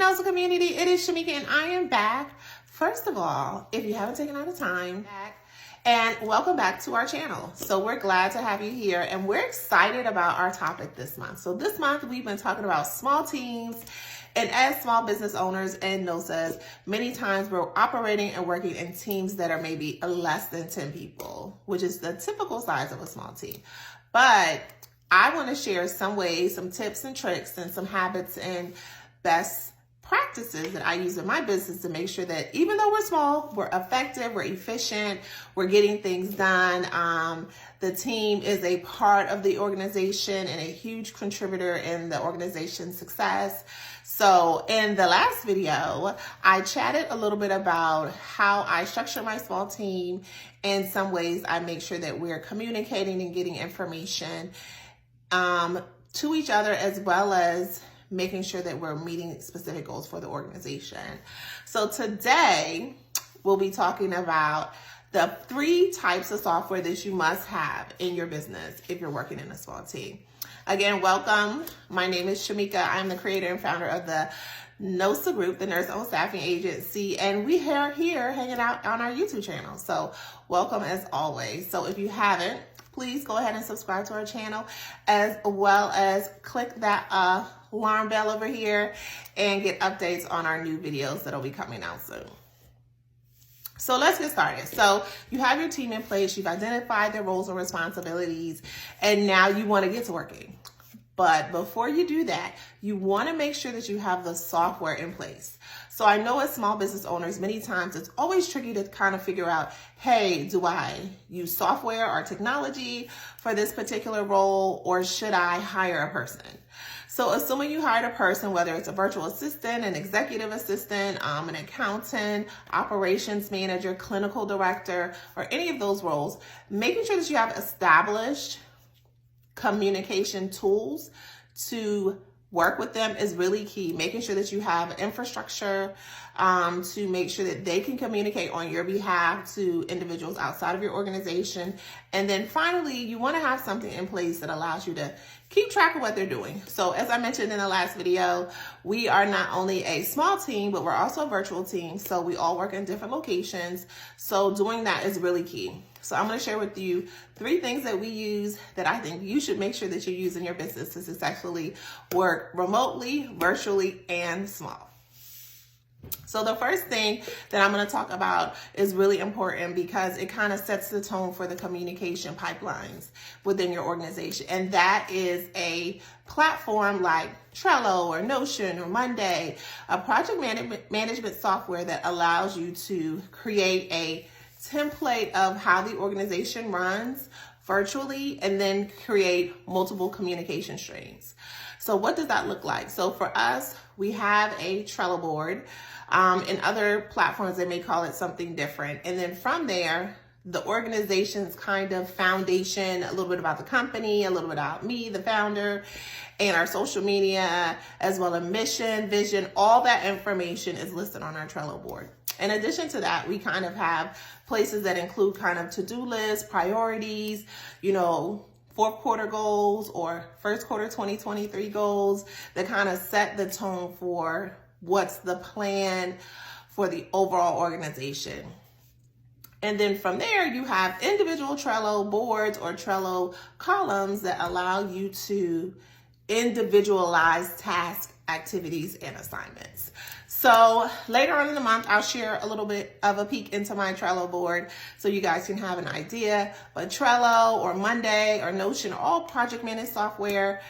Salsa community, it is Shamika and I am back. First of all, if you haven't taken out the time, and welcome back to our channel. So we're glad to have you here and we're excited about our topic this month. So this month we've been talking about small teams, and as small business owners and NOSAs, many times we're operating and working in teams that are maybe less than 10 people, which is the typical size of a small team. But I want to share some ways, some tips and tricks, and some habits and best practices that I use in my business to make sure that even though we're small, we're effective, we're efficient, we're getting things done. The team is a part of the organization and a huge contributor in the organization's success. So in the last video, I chatted a little bit about how I structure my small team and some ways I make sure that we're communicating and getting information to each other, as well as making sure that we're meeting specific goals for the organization. So today we'll be talking about the 3 types of software that you must have in your business if you're working in a small team. Again, welcome. My name is Shamika. I'm the creator and founder of the NOSA Group, the Nurse-Owned Staffing Agency, and we are here hanging out on our YouTube channel. So welcome as always. So if you haven't, please go ahead and subscribe to our channel, as well as click that alarm bell over here and get updates on our new videos that'll be coming out soon. So let's get started. So you have your team in place, you've identified their roles and responsibilities, and now you want to get to working. But before you do that, you want to make sure that you have the software in place. So I know as small business owners, many times it's always tricky to kind of figure out, hey, do I use software or technology for this particular role, or should I hire a person? So assuming you hired a person, whether it's a virtual assistant, an executive assistant, an accountant, operations manager, clinical director, or any of those roles, making sure that you have established communication tools to work with them is really key. Making sure that you have infrastructure to make sure that they can communicate on your behalf to individuals outside of your organization. And then finally, you want to have something in place that allows you to keep track of what they're doing. So as I mentioned in the last video, we are not only a small team, but we're also a virtual team. So we all work in different locations. So doing that is really key. So I'm going to share with you 3 things that we use that I think you should make sure that you use in your business to successfully work remotely, virtually, and small. So the first thing that I'm going to talk about is really important because it kind of sets the tone for the communication pipelines within your organization. And that is a platform like Trello or Notion or Monday, a project management software that allows you to create a template of how the organization runs virtually and then create multiple communication streams. So what does that look like? So for us, we have a Trello board. In other platforms, they may call it something different. And then from there, the organization's kind of foundation, a little bit about the company, a little bit about me, the founder, and our social media, as well as mission, vision, all that information is listed on our Trello board. In addition to that, we kind of have places that include kind of to-do lists, priorities, fourth quarter goals or first quarter 2023 goals that kind of set the tone for what's the plan for the overall organization. And then from there, you have individual Trello boards or Trello columns that allow you to individualize task activities and assignments. So later on in the month, I'll share a little bit of a peek into my Trello board so you guys can have an idea. But Trello or Monday or Notion are all project management software,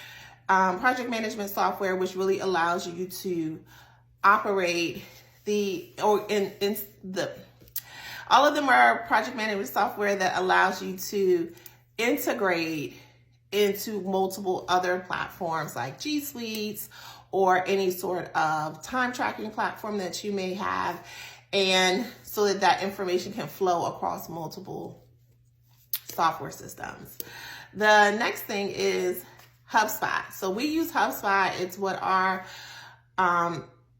which really allows you to operate all of them are project management software that allows you to integrate into multiple other platforms like G Suites or any sort of time tracking platform that you may have, and so that information can flow across multiple software systems. The next thing is HubSpot. So we use HubSpot. It's what our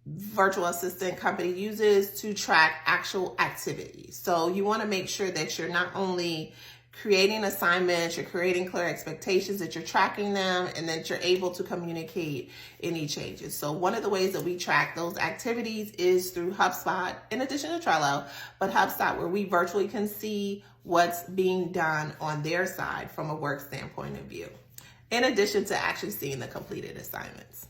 virtual assistant company uses to track actual activities. So you want to make sure that you're not only creating assignments, you're creating clear expectations, that you're tracking them, and that you're able to communicate any changes. So one of the ways that we track those activities is through HubSpot, in addition to Trello, but HubSpot, where we virtually can see what's being done on their side from a work standpoint of view, in addition to actually seeing the completed assignments.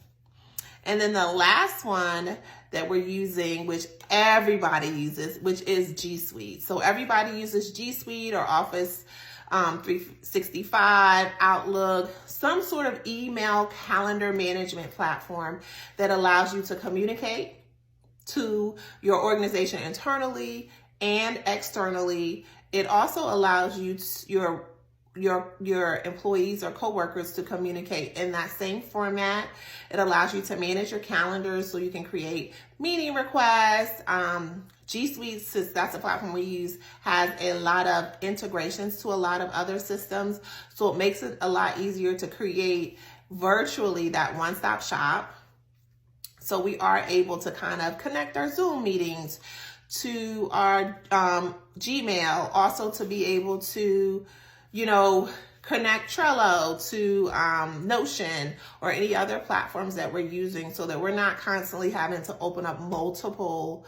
And then the last one that we're using, which everybody uses, which is G Suite. So everybody uses G Suite or Office 365, Outlook, some sort of email calendar management platform that allows you to communicate to your organization internally and externally. It also allows you your employees or coworkers to communicate in that same format. It allows you to manage your calendars so you can create meeting requests. G Suite, since that's a platform we use, has a lot of integrations to a lot of other systems. So it makes it a lot easier to create virtually that one-stop shop. So we are able to kind of connect our Zoom meetings to our Gmail, also to be able to connect Trello to Notion or any other platforms that we're using, so that we're not constantly having to open up multiple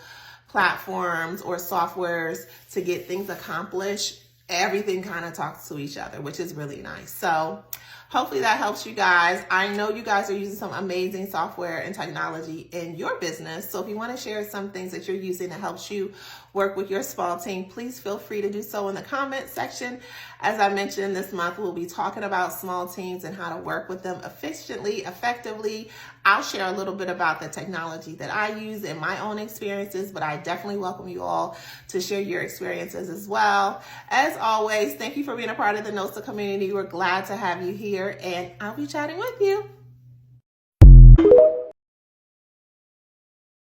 platforms or softwares to get things accomplished. Everything kind of talks to each other, which is really nice. So hopefully that helps you guys. I know you guys are using some amazing software and technology in your business. So if you want to share some things that you're using that helps you work with your small team, please feel free to do so in the comment section. As I mentioned, this month we'll be talking about small teams and how to work with them efficiently, effectively. I'll share a little bit about the technology that I use in my own experiences, but I definitely welcome you all to share your experiences as well. As always, thank you for being a part of the NOSA community. We're glad to have you here, and I'll be chatting with you.